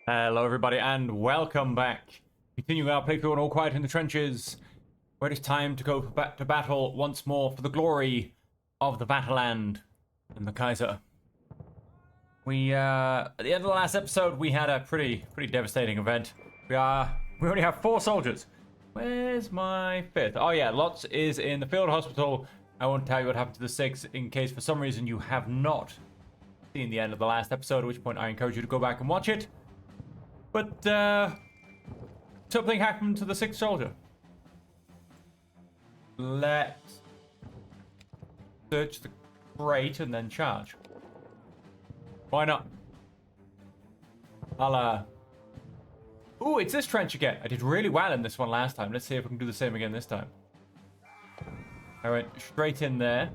Hello everybody and welcome back. Continuing our playthrough on All Quiet in the Trenches, where it is time to go back to battle once more for the glory of the Vaterland and the Kaiser. We at the end of the last episode we had a pretty devastating event. We only have 4 soldiers. Where's my 5th? Oh yeah, Lotz is in the field hospital. I won't tell you what happened to the 6th in case for some reason you have not seen the end of the last episode, at which point I encourage you to go back and watch it. But, something happened to the 6th soldier. Let's search the crate and then charge. Why not? Ooh, it's this trench again. I did really well in this one last time. Let's see if we can do the same again this time. I went straight in there.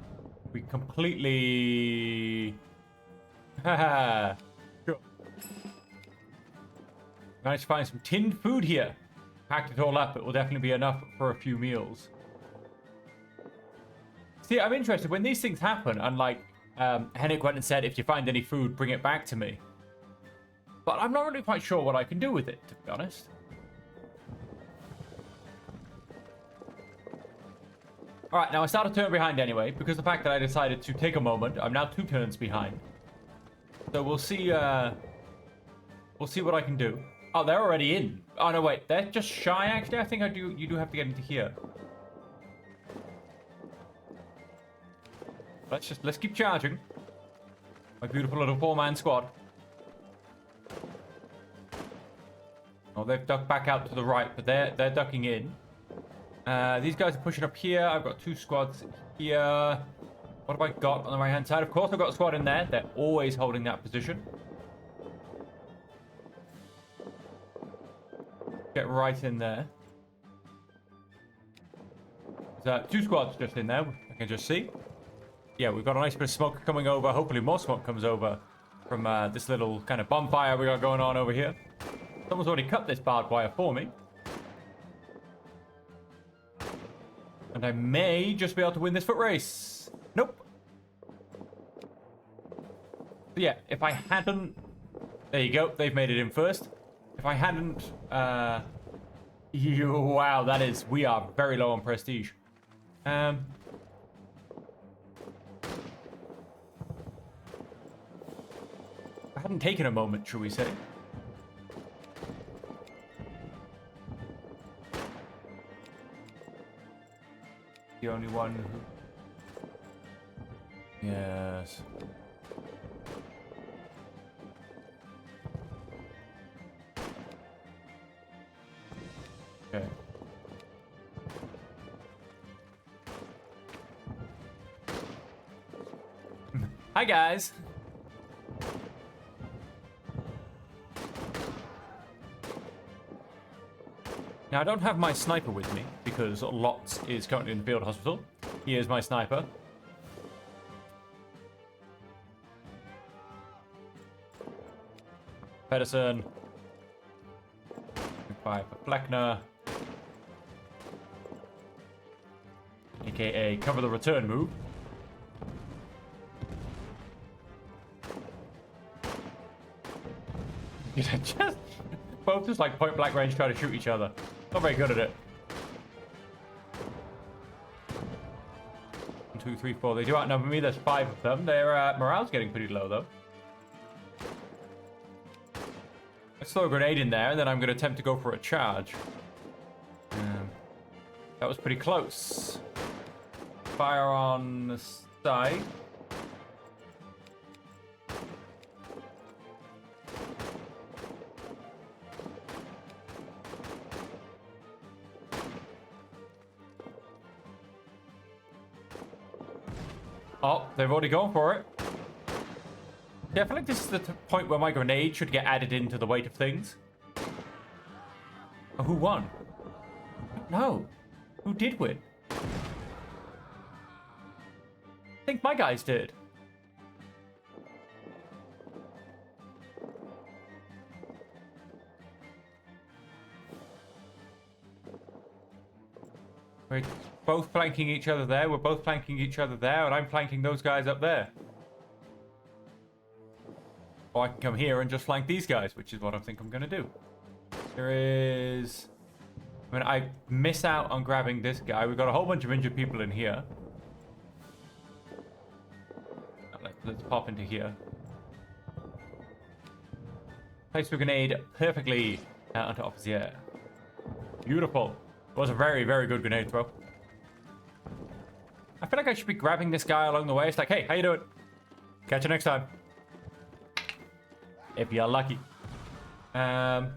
We completely... Haha. Sure. Managed to find some tinned food here. Packed it all up. It will definitely be enough for a few meals. See, I'm interested. When these things happen, and like Henrik went and said, if you find any food, bring it back to me. But I'm not really quite sure what I can do with it, to be honest. Alright, now I start a turn behind anyway, because the fact that I decided to take a moment, I'm now 2 turns behind. So we'll see what I can do. Oh, they're already in. Oh, no, wait. They're just shy, actually. I think you do have to get into here. Let's keep charging. My beautiful little 4-man squad. Oh, they've ducked back out to the right, but they're ducking in. These guys are pushing up here. I've got 2 squads here. What have I got on the right-hand side? Of course, I've got a squad in there. They're always holding that position. Get right in there. There's 2 squads just in there, I can just see. Yeah, we've got a nice bit of smoke coming over. Hopefully more smoke comes over from this little kind of bonfire we got going on over here. Someone's already cut this barbed wire for me. And I may just be able to win this foot race. Nope. But yeah, if I hadn't... There you go, they've made it in first. If I hadn't, wow, that is, we are very low on prestige. I hadn't taken a moment, shall we say. The only one who... Yes. Okay. Hi, guys. Now, I don't have my sniper with me because Lotz is currently in the field hospital. He is my sniper. Pedersen. Fire for Fleckner. AKA cover the return move. Both just like point blank range try to shoot each other. Not very good at it. 1, 2, 3, 4. They do outnumber me. There's 5 of them. Their morale's getting pretty low though. Let's throw a grenade in there, and then I'm going to attempt to go for a charge. That was pretty close. Fire on the side. Oh, they've already gone for it. Yeah, I feel like this is the point where my grenade should get added into the weight of things. Oh, who won? No. Who did win? I think my guys did. We're both flanking each other there. We're both flanking each other there. And I'm flanking those guys up there. Or I can come here and just flank these guys, which is what I think I'm going to do. There is... I mean, I miss out on grabbing this guy. We've got a whole bunch of injured people in here. Let's pop into here. Place the grenade perfectly onto opposite. Beautiful. It was a very, very good grenade throw. I feel like I should be grabbing this guy along the way. It's like, hey, how you doing? Catch you next time. If you're lucky. Oh,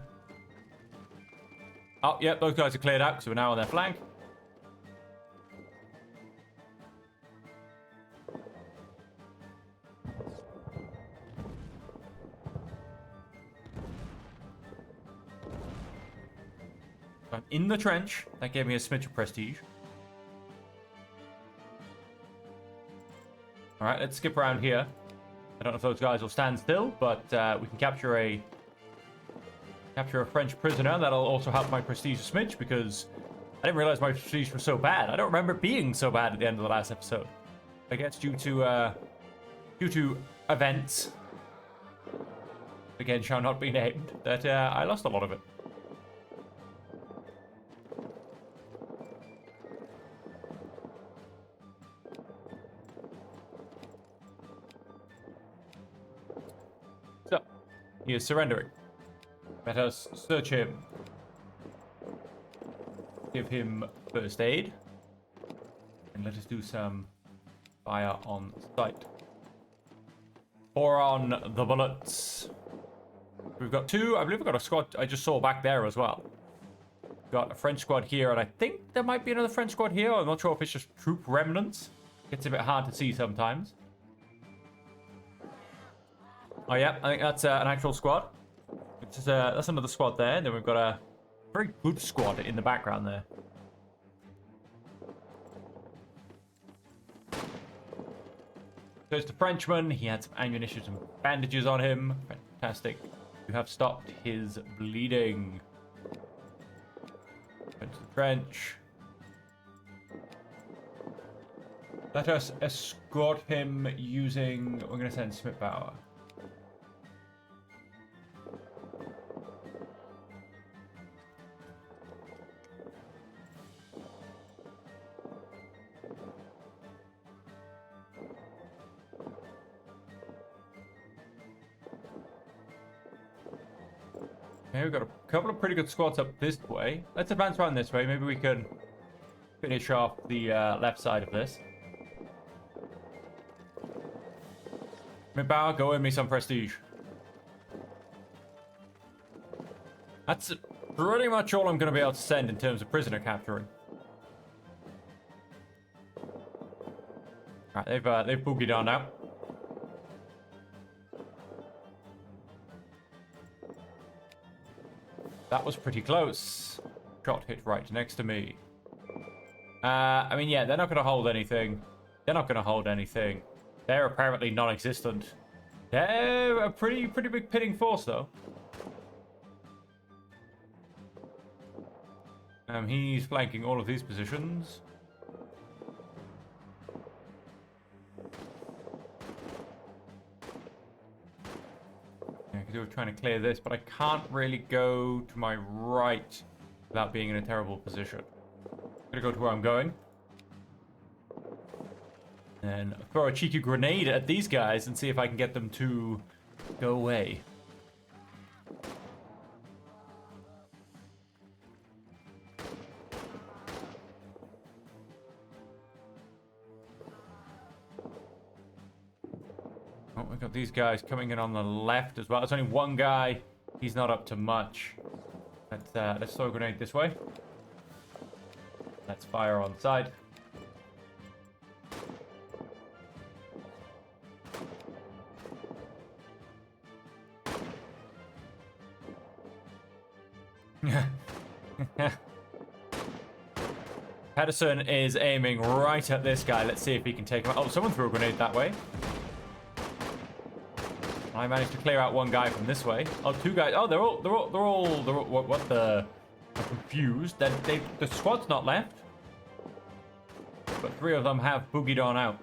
yep, those guys are cleared out because we're now on their flank. I'm in the trench. That gave me a smidge of prestige. Alright, let's skip around here. I don't know if those guys will stand still, but we can capture a French prisoner. That'll also help my prestige a smidge, because I didn't realize my prestige was so bad. I don't remember it being so bad at the end of the last episode. I guess due to events, again, shall not be named, that I lost a lot of it. So, he is surrendering. Let us search him. Give him first aid. And let us do some fire on sight. Pour on the bullets. We've got two. I believe we've got a squad I just saw back there as well. We've got a French squad here, and I think there might be another French squad here. I'm not sure if it's just troop remnants. It's a bit hard to see sometimes. Oh yeah, I think that's an actual squad. That's another squad there. Then we've got a very good squad in the background there. There's the Frenchman. He had some ammunition and bandages on him. Fantastic. You have stopped his bleeding. Went to the trench. Let us escort him using... We're going to send Smith Bauer. Okay, we've got a couple of pretty good squads up this way. Let's advance around this way. Maybe we can finish off the left side of this. Bauer, go win me some prestige. That's pretty much all I'm going to be able to send in terms of prisoner capturing. Alright, they've boogied on now. That was pretty close. Shot hit right next to me. I mean, yeah, they're not going to hold anything. They're not going to hold anything. They're apparently non-existent. They're a pretty big pitting force, though. He's flanking all of these positions. Yeah, because we were trying to clear this, but I can't really go to my right without being in a terrible position. I'm gonna go to where I'm going. And throw a cheeky grenade at these guys and see if I can get them to go away. Oh, we've got these guys coming in on the left as well. There's only one guy. He's not up to much. Let's throw a grenade this way. Let's fire on the side. Pedersen is aiming right at this guy. Let's see if he can take him out. Oh, someone threw a grenade that way. I managed to clear out one guy from this way. Oh, two guys. Oh, they're all what the... I'm confused. The squad's not left. But three of them have boogied on out.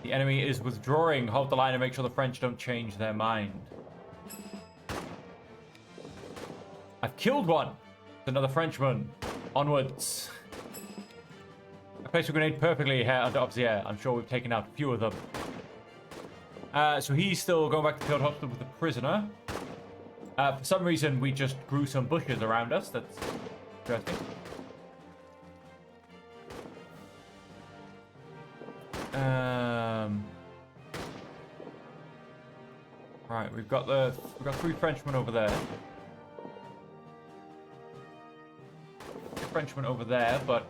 The enemy is withdrawing. Hold the line and make sure the French don't change their mind. I've killed one. It's another Frenchman. Onwards. I placed a grenade perfectly here under Obsier. I'm sure we've taken out a few of them. So he's still going back to the field hospital with the prisoner. For some reason, we just grew some bushes around us. That's interesting. Right, we've got 3 Frenchmen over there. Frenchmen over there, but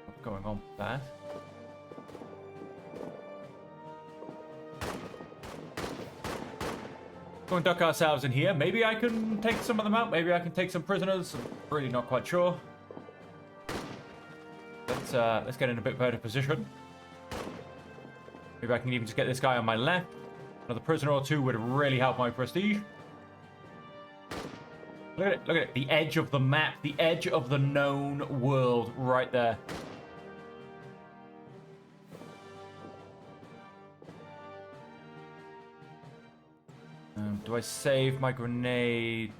what's going on with that? Go and duck ourselves in here. Maybe I can take some of them out. Maybe I can take some prisoners. I'm really not quite sure. Let's get in a bit better position. Maybe I can even just get this guy on my left. Another prisoner or 2 would really help my prestige. Look at it, look at it. The edge of the map, the edge of the known world right there. Do I save my grenade?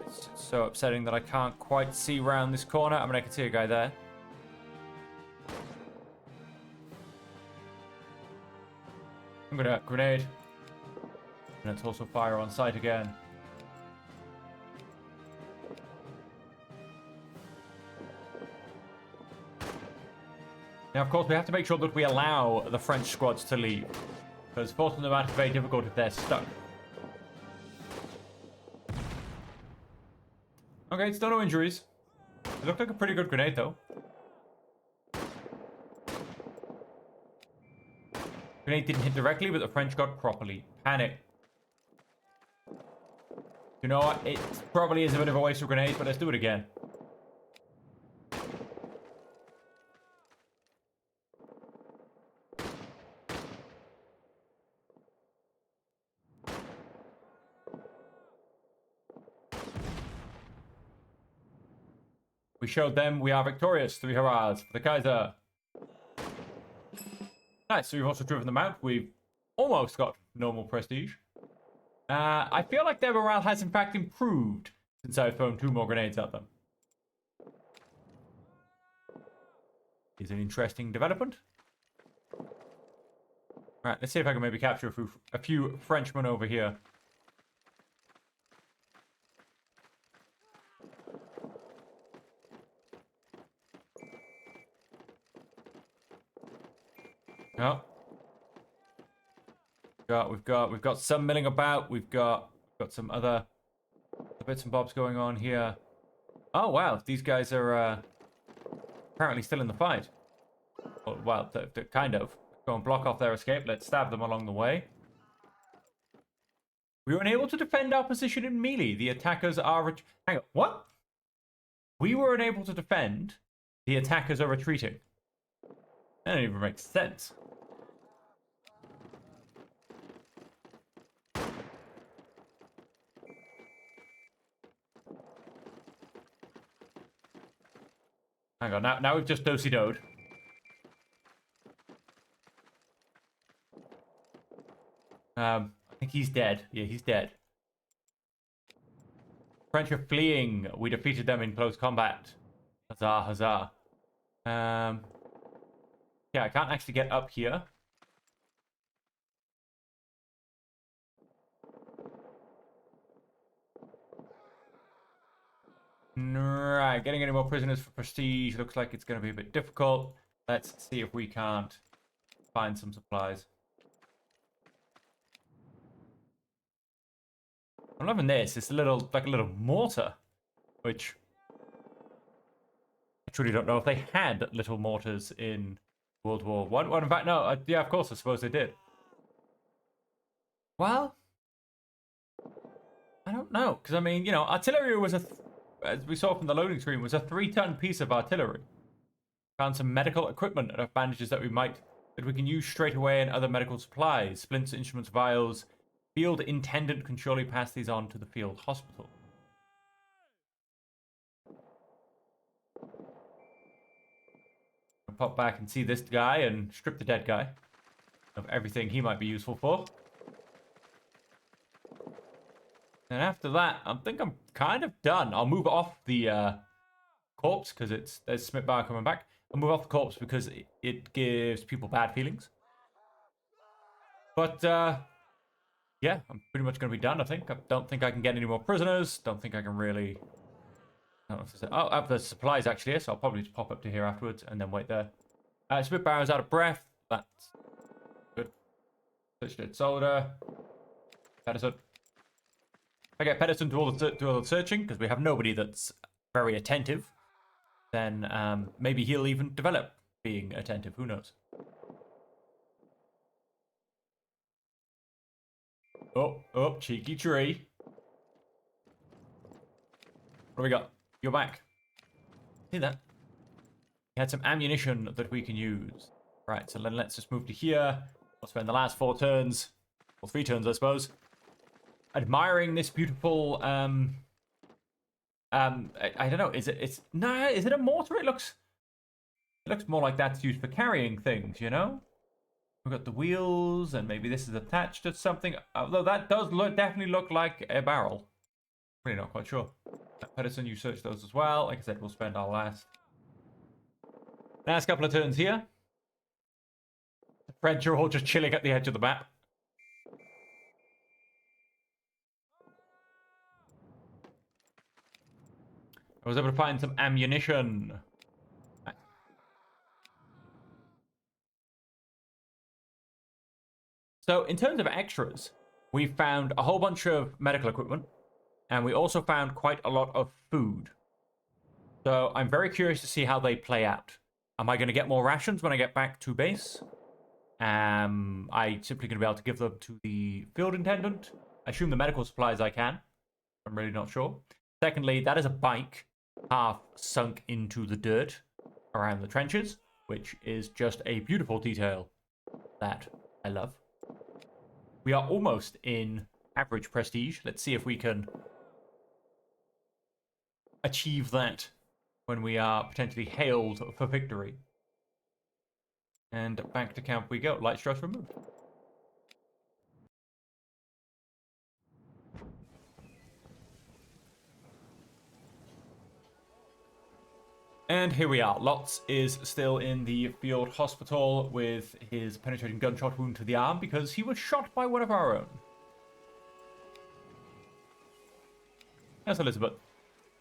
It's so upsetting that I can't quite see around this corner. I mean, I can see a guy there. I'm gonna grenade. And let's also fire on sight again. Now, of course, we have to make sure that we allow the French squads to leave, because forcing them out is very difficult if they're stuck. Okay, still no injuries. It looked like a pretty good grenade, though. Grenade didn't hit directly, but the French got properly. Panic. You know what? It probably is a bit of a waste of grenades, but let's do it again. We showed them we are victorious. 3 hurrahs for the Kaiser. Nice, so we've also driven them out. We've almost got normal prestige. I feel like their morale has in fact improved since I've thrown 2 more grenades at them. Is an interesting development. Alright, let's see if I can maybe capture a few Frenchmen over here. Oh. We've got some milling about. We've got some other bits and bobs going on here. Oh wow, these guys are apparently still in the fight. Well, they're kind of. Go and block off their escape. Let's stab them along the way. We were unable to defend our position in melee. The attackers are hang on, what? We were unable to defend. The attackers are retreating. That doesn't even make sense. Hang on, now we've just do-si-doed. I think he's dead. Yeah, he's dead. French are fleeing. We defeated them in close combat. Huzzah, huzzah. Yeah, I can't actually get up here. Right, getting any more prisoners for prestige looks like it's going to be a bit difficult. Let's see if we can't find some supplies. I'm loving this. It's like a little mortar, which I truly don't know if they had little mortars in World War One. Well, in fact, no. Yeah, of course, I suppose they did. Well, I don't know, because I mean, you know, artillery was as we saw from the loading screen, was a 3-ton piece of artillery. Found some medical equipment and bandages that we can use straight away, and other medical supplies, splints, instruments, vials. Field intendant can surely pass these on to the field hospital. pop back and see this guy and strip the dead guy of everything he might be useful for. And after that, I think I'm kind of done. I'll move off the corpse because there's Smith Bar coming back. I'll move off the corpse because it gives people bad feelings. But yeah, I'm pretty much going to be done, I think. I don't think I can get any more prisoners. Don't think I can really... I don't know if there's... Oh, there's supplies actually here, so I'll probably just pop up to here afterwards and then wait there. Smith Barrow's out of breath. That's good. Switched it. Solder. Pedersen. If I get Pedersen to all the searching, because we have nobody that's very attentive, then maybe he'll even develop being attentive. Who knows? Oh, cheeky tree. What do we got? You're back. See that? We had some ammunition that we can use. Right, so then let's just move to here. We'll spend the last 4 turns, or 3 turns, I suppose, admiring this beautiful, I don't know, is it a mortar? It looks more like that's used for carrying things, you know? We've got the wheels, and maybe this is attached to something, although that does definitely look like a barrel. Really not quite sure. Pedersen, you search those as well. Like I said, we'll spend our last couple of turns here. The French are all just chilling at the edge of the map. I was able to find some ammunition. So in terms of extras, we found a whole bunch of medical equipment, and we also found quite a lot of food. So I'm very curious to see how they play out. Am I going to get more rations when I get back to base? I simply going to be able to give them to the field intendant. I assume the medical supplies I can. I'm really not sure. Secondly, that is a bike half sunk into the dirt around the trenches, which is just a beautiful detail that I love. We are almost in average prestige. Let's see if we can achieve that when we are potentially hailed for victory. And back to camp we go. Light stress removed. And here we are. Lotz is still in the field hospital with his penetrating gunshot wound to the arm because he was shot by one of our own. Yes, Elizabeth.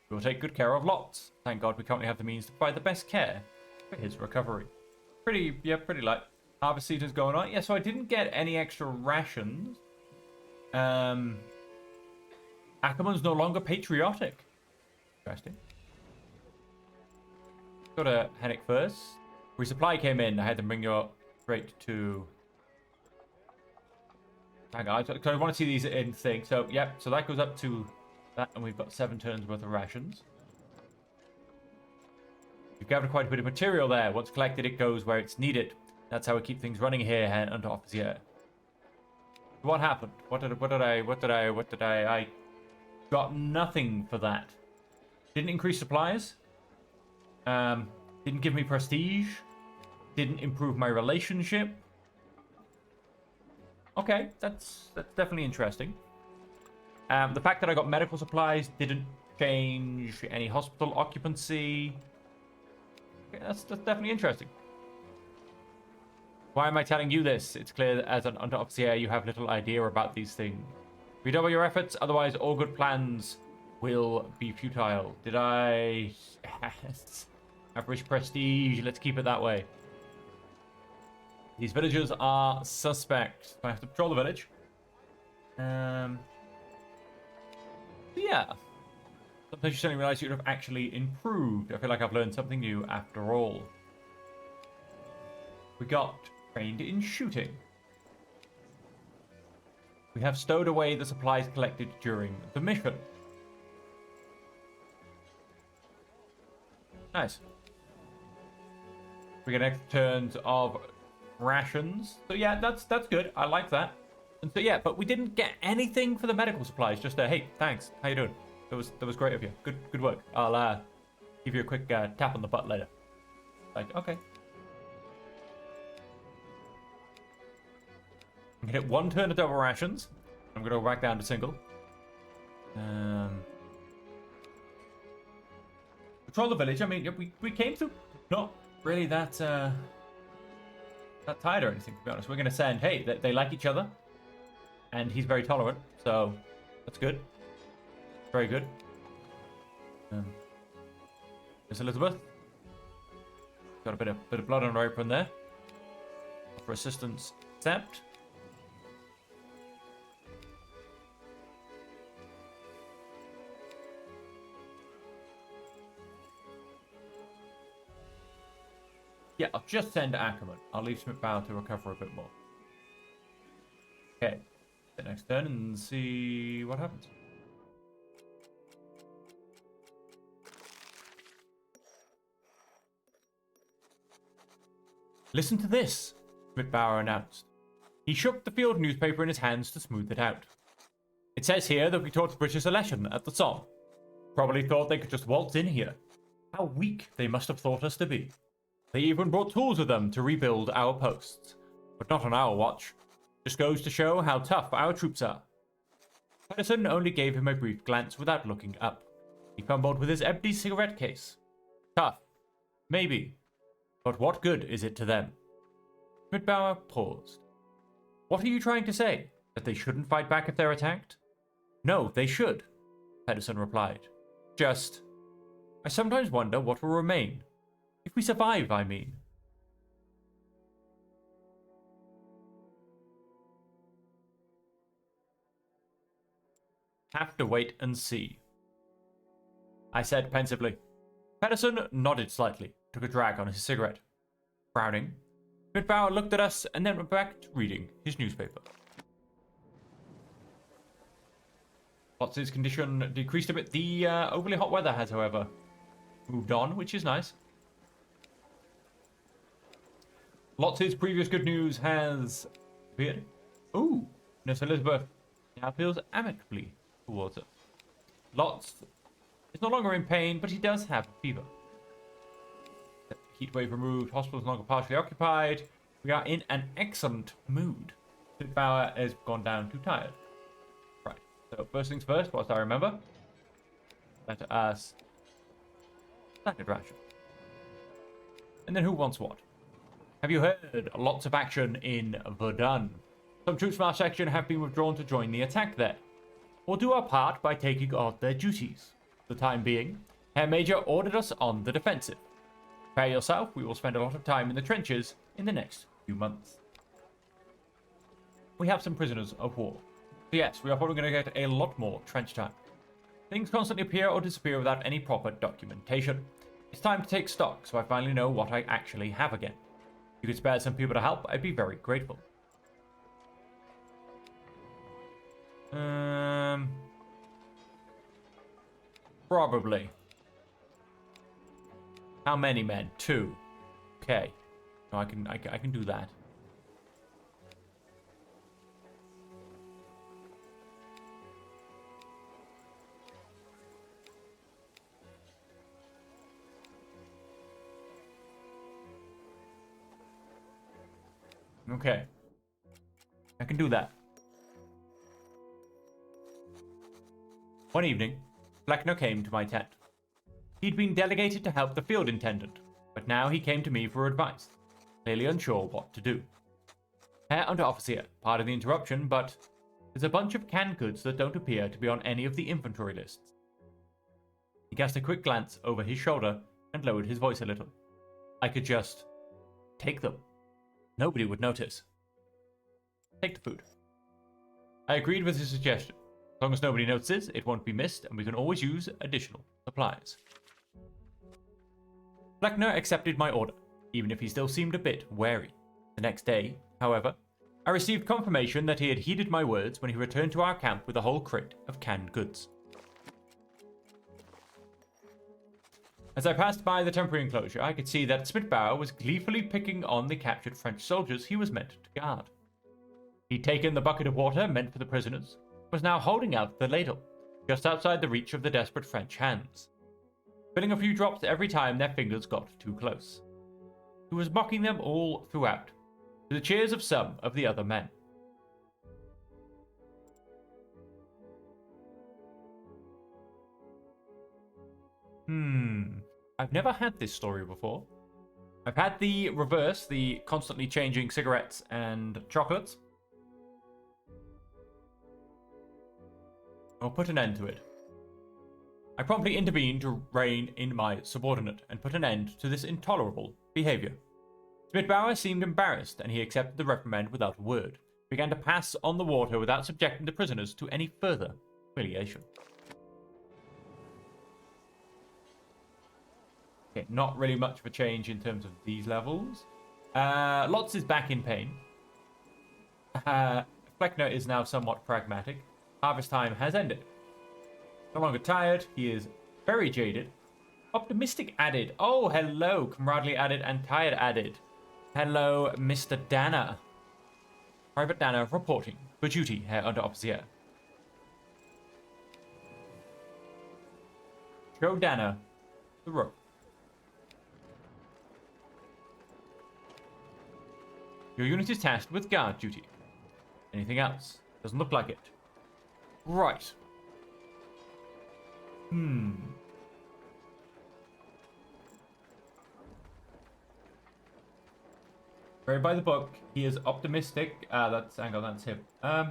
We will take good care of Lotz. Thank God we currently have the means to provide the best care for his recovery. Pretty light. Harvest season's going on. Yeah, so I didn't get any extra rations. Ackerman's no longer patriotic. Interesting. Go to Hennick first. Resupply came in. I had to bring you straight to... Hang on, because I want to see these in thing. So, yep, so that goes up to that, and we've got 7 turns worth of rations. You've gathered quite a bit of material there. Once collected, it goes where it's needed. That's how we keep things running here under Officer. What happened? What did I got nothing for that. Didn't increase supplies. Didn't give me prestige. Didn't improve my relationship. Okay, that's definitely interesting. The fact that I got medical supplies didn't change any hospital occupancy. Okay, that's definitely interesting. Why am I telling you this? It's clear that as an under-officer, you have little idea about these things. Redouble your efforts, otherwise all good plans will be futile. Did I... Yes. Average prestige, let's keep it that way. These villagers are suspect. I have to patrol the village. Yeah. Sometimes you suddenly realize you have actually improved. I feel like I've learned something new after all. We got trained in shooting. We have stowed away the supplies collected during the mission. Nice. We get extra turns of rations. So yeah, that's good. I like that. And so yeah, but we didn't get anything for the medical supplies. Just hey, thanks. How you doing? That was great of you. Good work. I'll give you a quick tap on the butt later. Like, okay. I'm gonna hit 1 turn of double rations. I'm gonna go back down to single. Patrol the village. I mean, we came through not really that tired or anything, to be honest. We're gonna send, hey, they like each other, and he's very tolerant, so that's good. Very good. There's Elizabeth. Got a bit of blood on her apron there. For assistance, accept. Yeah, I'll just send Ackerman. I'll leave Smith-Bower to recover a bit more. Okay. The next turn and see what happens. Listen to this, Smith-Bower announced. He shook the field newspaper in his hands to smooth it out. It says here that we taught the British a lesson at the Somme. Probably thought they could just waltz in here. How weak they must have thought us to be. They even brought tools with them to rebuild our posts. But not on our watch. Just goes to show how tough our troops are. Pedersen only gave him a brief glance without looking up. He fumbled with his empty cigarette case. Tough. Maybe. But what good is it to them? Smith-Bower paused. What are you trying to say? That they shouldn't fight back if they're attacked? No, they should, Pedersen replied. Just, I sometimes wonder what will remain. If we survive, I mean. Have to wait and see, I said pensively. Pedersen nodded slightly, took a drag on his cigarette. Frowning, Smith-Bower looked at us and then went back to reading his newspaper. Lotz's condition decreased a bit. The overly hot weather has, however, moved on, which is nice. Lotz's previous good news has appeared. Ooh, Nurse Elizabeth now feels amicably towards us. Lotz is no longer in pain, but he does have a fever. Heat wave removed, hospital is no longer partially occupied. We are in an excellent mood. Smith-Bower has gone down too tired. Right, so first things first, whilst I remember, let us standard ration. And then who wants what? Have you heard? Lots of action in Verdun. Some troops from our section have been withdrawn to join the attack there. We'll do our part by taking on their duties. For the time being, Herr Major ordered us on the defensive. Prepare yourself, we will spend a lot of time in the trenches in the next few months. We have some prisoners of war. So yes, we are probably going to get a lot more trench time. Things constantly appear or disappear without any proper documentation. It's time to take stock, so I finally know what I actually have again. If you could spare some people to help, I'd be very grateful. Probably. How many men? 2. Okay. No, I can do that. Okay. I can do that. One evening, Fleckner came to my tent. He'd been delegated to help the field intendant, but now he came to me for advice, clearly unsure what to do. Herr Unteroffizier, pardon the interruption, but there's a bunch of canned goods that don't appear to be on any of the inventory lists. He cast a quick glance over his shoulder and lowered his voice a little. I could just take them. Nobody would notice. Take the food. I agreed with his suggestion. As long as nobody notices, it won't be missed, and we can always use additional supplies. Fleckner accepted my order, even if he still seemed a bit wary. The next day, however, I received confirmation that he had heeded my words when he returned to our camp with a whole crate of canned goods. As I passed by the temporary enclosure, I could see that Smith-Bower was gleefully picking on the captured French soldiers he was meant to guard. He'd taken the bucket of water meant for the prisoners, was now holding out the ladle, just outside the reach of the desperate French hands, filling a few drops every time their fingers got too close. He was mocking them all throughout, to the cheers of some of the other men. I've never had this story before. I've had the reverse, the constantly changing cigarettes and chocolates. I'll put an end to it. I promptly intervened to rein in my subordinate and put an end to this intolerable behavior. Smitbauer seemed embarrassed, and he accepted the reprimand without a word. He began to pass on the water without subjecting the prisoners to any further humiliation. Okay, not really much of a change in terms of these levels. Lotz is back in pain. Fleckner is now somewhat pragmatic. Harvest time has ended. No longer tired, he is very jaded. Optimistic added. Oh, hello. Camaraderie added and tired added. Hello, Mr. Danner. Private Danner reporting for duty, Herr Unteroffizier. Show Danner the rope. Your unit is tasked with guard duty. Anything else? Doesn't look like it. Right. Very by the book. He is optimistic. That's hang on, that's him. I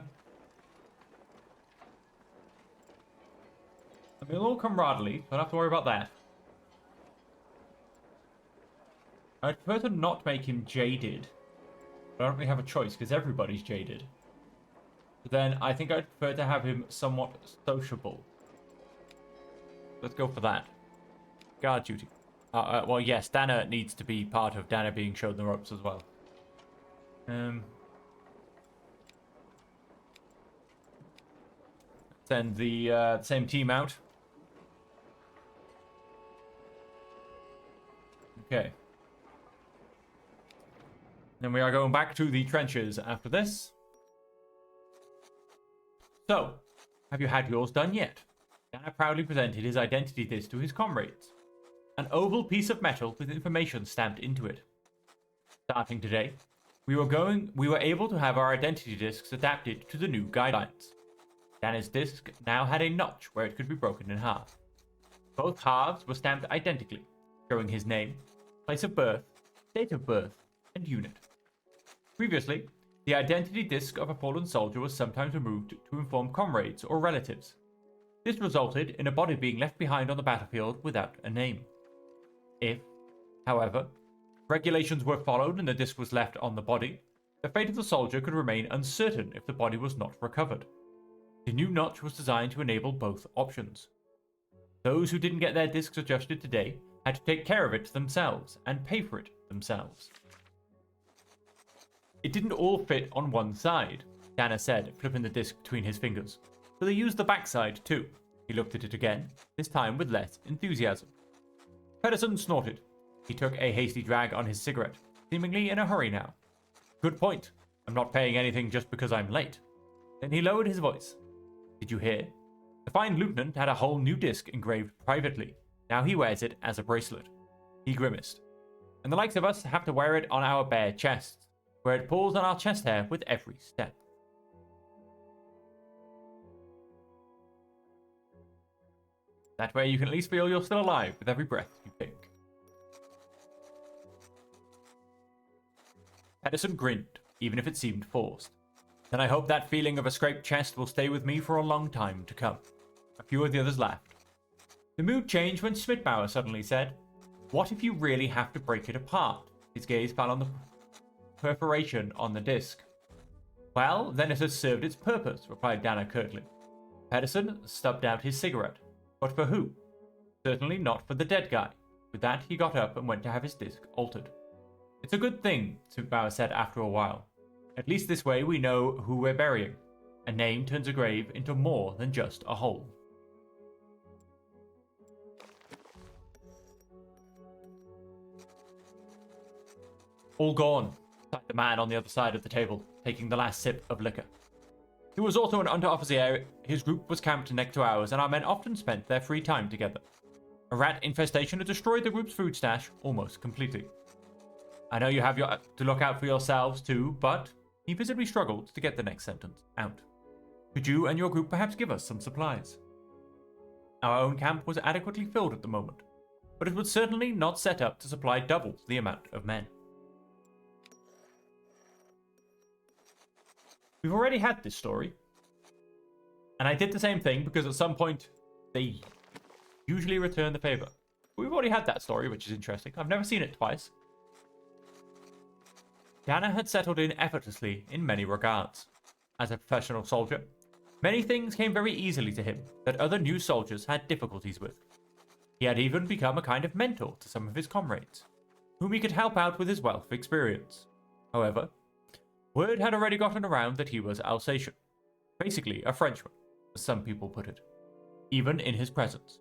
mean, a little camaraderie. Don't have to worry about that. I'd prefer to not make him jaded. But I don't really have a choice because everybody's jaded. But then I think I'd prefer to have him somewhat sociable. Let's go for that. Guard duty. Well, yes, Danner needs to be part of Danner being shown the ropes as well. Send the same team out. Okay. Then we are going back to the trenches after this. So, have you had yours done yet? Danner proudly presented his identity disc to his comrades. An oval piece of metal with information stamped into it. Starting today, we were able to have our identity discs adapted to the new guidelines. Danner's disc now had a notch where it could be broken in half. Both halves were stamped identically, showing his name, place of birth, date of birth, and unit. Previously, the identity disc of a fallen soldier was sometimes removed to inform comrades or relatives. This resulted in a body being left behind on the battlefield without a name. If, however, regulations were followed and the disc was left on the body, the fate of the soldier could remain uncertain if the body was not recovered. The new notch was designed to enable both options. Those who didn't get their discs adjusted today had to take care of it themselves and pay for it themselves. It didn't all fit on one side, Danner said, flipping the disc between his fingers. So they used the backside too. He looked at it again, this time with less enthusiasm. Pedersen snorted. He took a hasty drag on his cigarette, seemingly in a hurry now. Good point. I'm not paying anything just because I'm late. Then he lowered his voice. Did you hear? The fine lieutenant had a whole new disc engraved privately. Now he wears it as a bracelet. He grimaced. And the likes of us have to wear it on our bare chests, where it pulls on our chest hair with every step. That way you can at least feel you're still alive with every breath you take. Pedersen grinned, even if it seemed forced. Then I hope that feeling of a scraped chest will stay with me for a long time to come. A few of the others laughed. The mood changed when Smitbauer suddenly said, "What if you really have to break it apart?" His gaze fell on the perforation on the disc. "Well, then it has served its purpose," replied Danner curtly. Pedersen stubbed out his cigarette. But for who? Certainly not for the dead guy. With that, he got up and went to have his disc altered. "It's a good thing," Smitbauer said after a while. "At least this way we know who we're burying. A name turns a grave into more than just a hole." "All gone," sighed the man on the other side of the table, taking the last sip of liquor. He was also an Unteroffizier. His group was camped next to ours, and our men often spent their free time together. A rat infestation had destroyed the group's food stash almost completely. I know you have to look out for yourselves too, but he visibly struggled to get the next sentence out. Could you and your group perhaps give us some supplies? Our own camp was adequately filled at the moment, but it was certainly not set up to supply double the amount of men. We've already had this story, and I did the same thing because at some point they usually return the favor. We've already had that story, which is interesting. I've never seen it twice. Dana had settled in effortlessly in many regards. As a professional soldier, many things came very easily to him that other new soldiers had difficulties with. He had even become a kind of mentor to some of his comrades, whom he could help out with his wealth of experience. However, word had already gotten around that he was Alsatian, basically a Frenchman, as some people put it, even in his presence.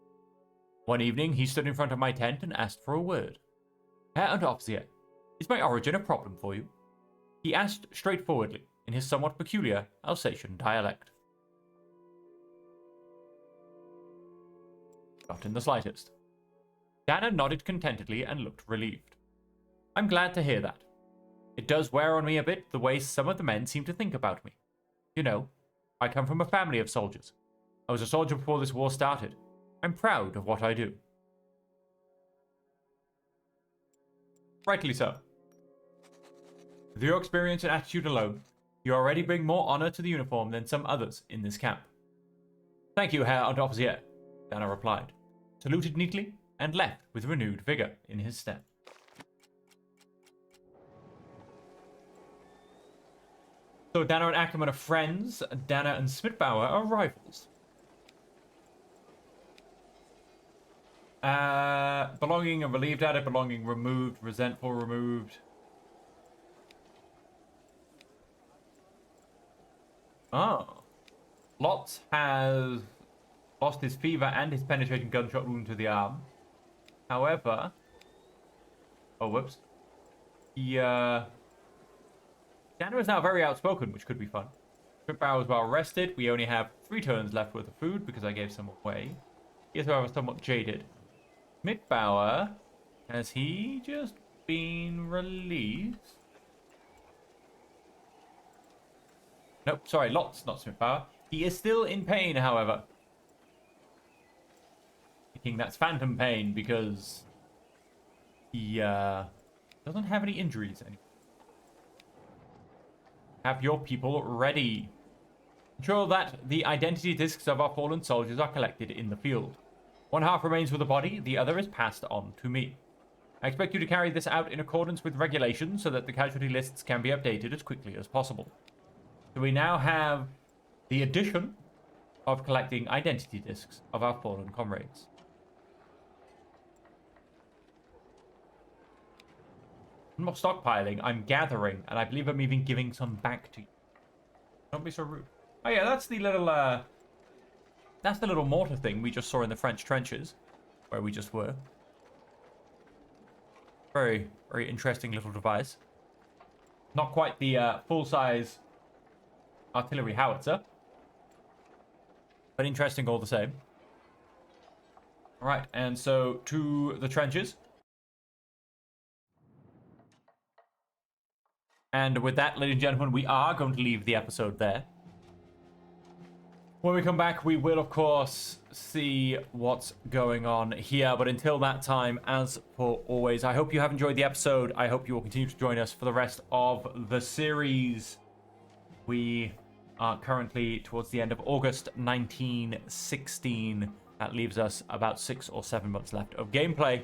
One evening, he stood in front of my tent and asked for a word. Herr Unteroffizier, is my origin a problem for you? He asked straightforwardly, in his somewhat peculiar Alsatian dialect. Not in the slightest. Dana nodded contentedly and looked relieved. I'm glad to hear that. It does wear on me a bit the way some of the men seem to think about me. You know, I come from a family of soldiers. I was a soldier before this war started. I'm proud of what I do. Rightly so. With your experience and attitude alone, you already bring more honor to the uniform than some others in this camp. Thank you, Herr Unteroffizier, Dana replied, saluted neatly, and left with renewed vigor in his step. So Dana and Ackerman are friends, Dana and Smitbauer are rivals. Belonging and relieved added, belonging removed, resentful removed. Oh. Lotz has lost his fever and his penetrating gunshot wound to the arm. However... Oh, whoops. Dana is now very outspoken, which could be fun. Smitbauer is well rested. We only have 3 turns left worth of food because I gave some away. He is, however, somewhat jaded. Smitbauer, has he just been released? Nope, sorry, Lotz, not Smitbauer. He is still in pain, however. I think that's phantom pain because he doesn't have any injuries anymore. Have your people ready. Ensure that the identity discs of our fallen soldiers are collected in the field. One half remains with the body, the other is passed on to me. I expect you to carry this out in accordance with regulations so that the casualty lists can be updated as quickly as possible. So we now have the addition of collecting identity discs of our fallen comrades. I'm not stockpiling, I'm gathering, and I believe I'm even giving some back to you. Don't be so rude. Oh yeah, that's the little mortar thing we just saw in the French trenches, where we just were. Very, very interesting little device. Not quite the full-size artillery howitzer, but interesting all the same. Alright, and so to the trenches. And with that, ladies and gentlemen, we are going to leave the episode there. When we come back, we will, of course, see what's going on here. But until that time, as per always, I hope you have enjoyed the episode. I hope you will continue to join us for the rest of the series. We are currently towards the end of August 1916. That leaves us about 6 or 7 months left of gameplay.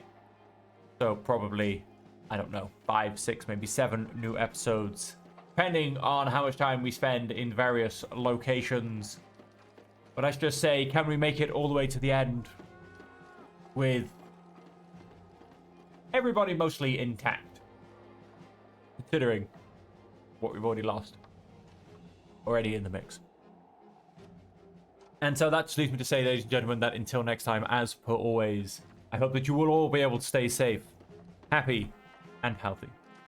So probably, I don't know, 5, 6, maybe 7 new episodes, depending on how much time we spend in various locations. But let's just say, can we make it all the way to the end with everybody mostly intact? Considering what we've already lost. Already in the mix. And so that just leaves me to say, ladies and gentlemen, that until next time, as per always, I hope that you will all be able to stay safe, happy, and healthy.